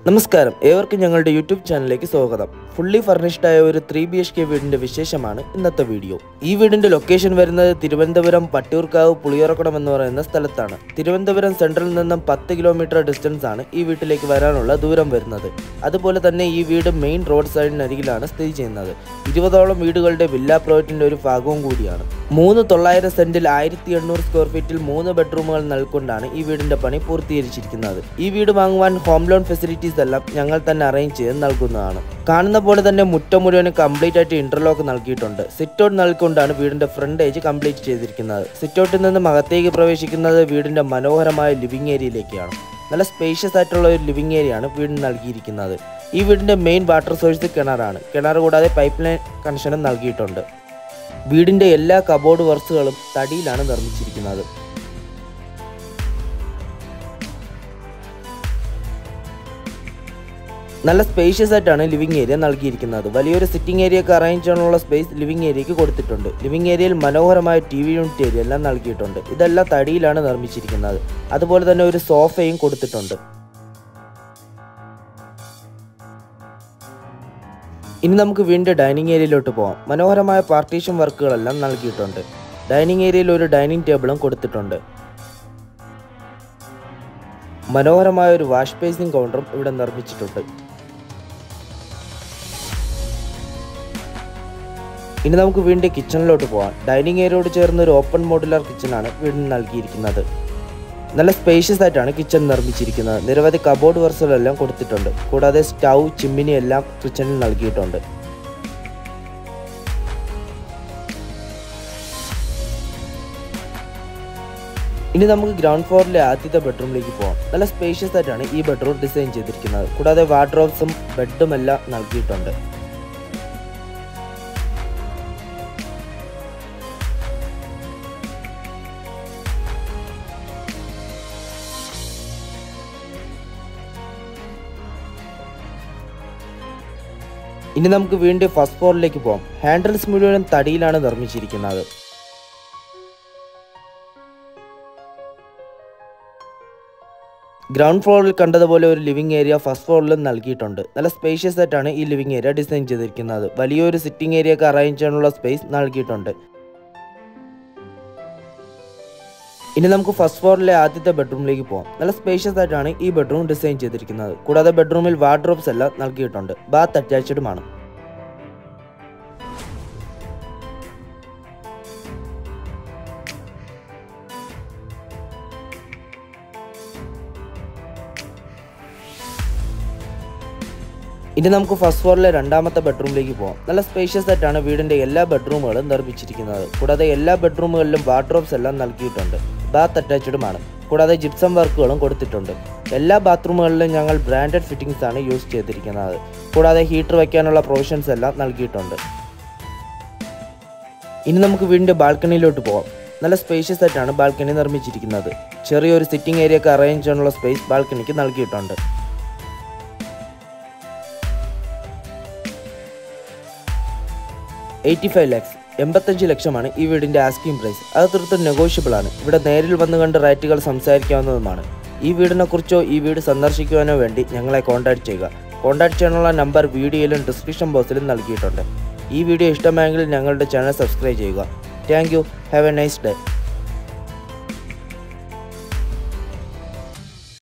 നമസ്കാരം, ഏവർക്കും ഞങ്ങളുടെ യൂട്യൂബ് ചാനലിലേക്ക് സ്വാഗതം. ഫുള്ളി ഫർണിഷ്ഡ് ആയ ഒരു 3 BHK വീടിന്റെ വിശേഷമാണ് ഇന്നത്തെ വീഡിയോ. ഈ വീടിന്റെ ലൊക്കേഷൻ വരുന്നത് തിരുവനന്തപുരം പട്ടിയൂർക്കാവ് പുളിയറക്കുളം എന്ന് പറയുന്ന സ്ഥലത്താണ്. തിരുവനന്തപുരം സെൻട്രലിൽ നിന്നും 10 കിലോമീറ്റർ ഡിസ്റ്റൻസ് ആണ് ഈ വീട്ടിലേക്ക് വരാനുള്ള ദൂരം വരുന്നത്. അതുപോലെ തന്നെ ഈ വീട് മെയിൻ റോഡ് സൈഡിനരികിലാണ് സ്ഥിതി ചെയ്യുന്നത്. 20ഓളം വീടുകളുടെ വില്ല പ്ലോറ്റിന്റെ ഒരു ഭാഗവും കൂടിയാണ്. 3,900 സെന്റിൽ 1800 സ്ക്വയർ ഫീറ്റിൽ 3 ബെഡ്റൂമുകൾ നൽകൊണ്ടാണ് ഈ വീടിന്റെ പണി പൂർത്തീകരിച്ചിരിക്കുന്നത്. ഈ വീട് വാങ്ങുവാൻ ഹോം ലോൺ ഫെസിലിറ്റീസ് എല്ലാം ഞങ്ങൾ തന്നെ അറേഞ്ച് ചെയ്ത് നൽകുന്നതാണ്. കാണുന്ന പോലെ തന്നെ മുറ്റം മുഴുവനും കംപ്ലീറ്റ് ആയിട്ട് ഇന്റർലോക്ക് നൽകിയിട്ടുണ്ട്. സിറ്റ് ഔട്ട് നൽകിക്കൊണ്ടാണ് വീടിന്റെ ഫ്രണ്ട് ഏജ് കംപ്ലീറ്റ് ചെയ്തിരിക്കുന്നത്. സിറ്റ് ഔട്ടിൽ നിന്നും അകത്തേക്ക് പ്രവേശിക്കുന്നത് വീടിന്റെ മനോഹരമായ ലിവിംഗ് ഏരിയയിലേക്കാണ്. നല്ല സ്പേഷ്യസ് ആയിട്ടുള്ള ഒരു ലിവിംഗ് ഏരിയ ആണ് വീടിന് നൽകിയിരിക്കുന്നത്. ഈ വീടിന്റെ മെയിൻ വാട്ടർ സോഴ്സ് കിണറാണ്. കിണർ കൂടാതെ പൈപ്പ് ലൈൻ കണക്ഷനും നൽകിയിട്ടുണ്ട്. വീടിന്റെ എല്ലാ കബോർഡ് വർക്സുകളും തടിയിലാണ് നിർമ്മിച്ചിരിക്കുന്നത്. നല്ല സ്പേഷ്യസ് ആയിട്ടാണ് ലിവിംഗ് ഏരിയ നൽകിയിരിക്കുന്നത്. വലിയൊരു സിറ്റിംഗ് ഏരിയ ഒക്കെ അറേഞ്ച് ചെയ്യാനുള്ള സ്പേസ് ലിവിംഗ് ഏരിയയ്ക്ക് കൊടുത്തിട്ടുണ്ട്. ലിവിംഗ് ഏരിയയിൽ മനോഹരമായ TV യൂണിറ്റ് ഏരിയ എല്ലാം നൽകിയിട്ടുണ്ട്. ഇതെല്ലാം തടിയിലാണ് നിർമ്മിച്ചിരിക്കുന്നത്. അതുപോലെ തന്നെ ഒരു സോഫയും കൊടുത്തിട്ടുണ്ട്. ഇനി നമുക്ക് വീണ്ടും ഡൈനിങ് ഏരിയയിലോട്ട് പോകാം. മനോഹരമായ പാർട്ടീഷൻ വർക്കുകളെല്ലാം നൽകിയിട്ടുണ്ട്. ഡൈനിങ് ഏരിയയിൽ ഒരു ഡൈനിങ് ടേബിളും കൊടുത്തിട്ടുണ്ട്. മനോഹരമായ ഒരു വാഷ് ബേസിൻ കൗണ്ടറും ഇവിടെ നിർമ്മിച്ചിട്ടുണ്ട്. ഇനി നമുക്ക് വീണ്ടും കിച്ചണിലോട്ട് പോകാം. ഡൈനിങ് ഏരിയയോട് ചേർന്ന് ഒരു ഓപ്പൺ മോഡുലാർ കിച്ചണാണ് വീടിന് നൽകിയിരിക്കുന്നത്. നല്ല സ്പേഷ്യസ് ആയിട്ടാണ് കിച്ചൺ നിർമ്മിച്ചിരിക്കുന്നത്. നിരവധി കബോർഡ് വർക്കുകളെല്ലാം കൊടുത്തിട്ടുണ്ട്. കൂടാതെ സ്റ്റൗ, ചിമ്മിനി എല്ലാം കിച്ചണിൽ നൽകിയിട്ടുണ്ട്. ഇനി നമുക്ക് ഗ്രൗണ്ട് ഫ്ലോറിലെ ആദ്യത്തെ ബെഡ്റൂമിലേക്ക് പോകാം. നല്ല സ്പേഷ്യസ് ആയിട്ടാണ് ഈ ബെഡ്റൂം ഡിസൈൻ ചെയ്തിരിക്കുന്നത്. കൂടാതെ വാർഡ്രോബ്സും ബെഡും എല്ലാം നൽകിയിട്ടുണ്ട്. ഇനി നമുക്ക് വീണ്ടും ഫസ്റ്റ് ഫ്ലോറിലേക്ക് പോകാം. ഹാൻഡിൽസ് മുഴുവനും തടിയിലാണ് നിർമ്മിച്ചിരിക്കുന്നത്. ഗ്രൗണ്ട് ഫ്ലോറിൽ കണ്ടതുപോലെ ഒരു ലിവിംഗ് ഏരിയ ഫസ്റ്റ് ഫ്ലോറിലും നൽകിയിട്ടുണ്ട്. നല്ല സ്പേഷ്യസ് ആയിട്ടാണ് ഈ ലിവിംഗ് ഏരിയ ഡിസൈൻ ചെയ്തിരിക്കുന്നത്. വലിയൊരു സിറ്റിംഗ് ഏരിയ ഒക്കെ അറേഞ്ച് ചെയ്യാനുള്ള സ്പേസ് നൽകിയിട്ടുണ്ട്. ഇനി നമുക്ക് ഫസ്റ്റ് ഫ്ലോറിലെ ആദ്യത്തെ ബെഡ്റൂമിലേക്ക് പോകാം. നല്ല സ്പേഷ്യസ് ആയിട്ടാണ് ഈ ബെഡ്റൂം ഡിസൈൻ ചെയ്തിരിക്കുന്നത്. കൂടാതെ ബെഡ്റൂമിൽ വാർഡ്രോബ്സ് എല്ലാം നൽകിയിട്ടുണ്ട്. ബാത്ത് അറ്റാച്ച്ഡുമാണ്. ഇനി നമുക്ക് ഫസ്റ്റ് ഫ്ലോറിലെ രണ്ടാമത്തെ ബെഡ്റൂമിലേക്ക് പോകാം. നല്ല സ്പേഷ്യസ് ആയിട്ടാണ് വീടിന്റെ എല്ലാ ബെഡ്റൂമുകളും നിർമ്മിച്ചിരിക്കുന്നത്. കൂടാതെ എല്ലാ ബെഡ്റൂമുകളിലും വാർഡ്രോബ്സ് എല്ലാം നൽകിയിട്ടുണ്ട്. ബാത്ത് അറ്റാച്ച്ഡുമാണ്. കൂടാതെ ജിപ്സം വർക്കുകളും കൊടുത്തിട്ടുണ്ട്. എല്ലാ ബാത്റൂമുകളിലും ഞങ്ങൾ ബ്രാൻഡഡ് ഫിറ്റിംഗ്സ് ആണ് യൂസ് ചെയ്തിരിക്കുന്നത്. കൂടാതെ ഹീറ്റർ വയ്ക്കാനുള്ള പ്രൊവിഷൻസ് എല്ലാം നൽകിയിട്ടുണ്ട്. ഇനി നമുക്ക് വീടിന്റെ ബാൽക്കണിയിലോട്ട് പോകാം. നല്ല സ്പേഷ്യസ് ആയിട്ടാണ് ബാൽക്കണി നിർമ്മിച്ചിരിക്കുന്നത്. ചെറിയൊരു സിറ്റിംഗ് ഏരിയ ഒക്കെ അറേഞ്ച് ചെയ്യാനുള്ള സ്പേസ് ബാൽക്കണിക്ക് നൽകിയിട്ടുണ്ട്. 85 lakhs 85 ലക്ഷമാണ് ഈ വീടിന്റെ ആസ്കിംഗ് പ്രൈസ്. അത് തീർത്തും നെഗോഷ്യബിൾ ആണ്. ഇവിടെ നേരിൽ വന്നു കണ്ട് റേറ്റുകൾ സംസാരിക്കാവുന്നതുമാണ്. ഈ വീടിനെ കുറിച്ചോ ഈ വീട് സന്ദർശിക്കുവാനോ വേണ്ടി ഞങ്ങളെ കോൺടാക്ട് ചെയ്യുക. കോൺടാക്ട് ചെയ്യാനുള്ള നമ്പർ വീഡിയോയിലും ഡിസ്ക്രിപ്ഷൻ ബോക്സിലും നൽകിയിട്ടുണ്ട്. ഈ വീഡിയോ ഇഷ്ടമായെങ്കിൽ ഞങ്ങളുടെ ചാനൽ സബ്സ്ക്രൈബ് ചെയ്യുക. Thank you. Have A nice day.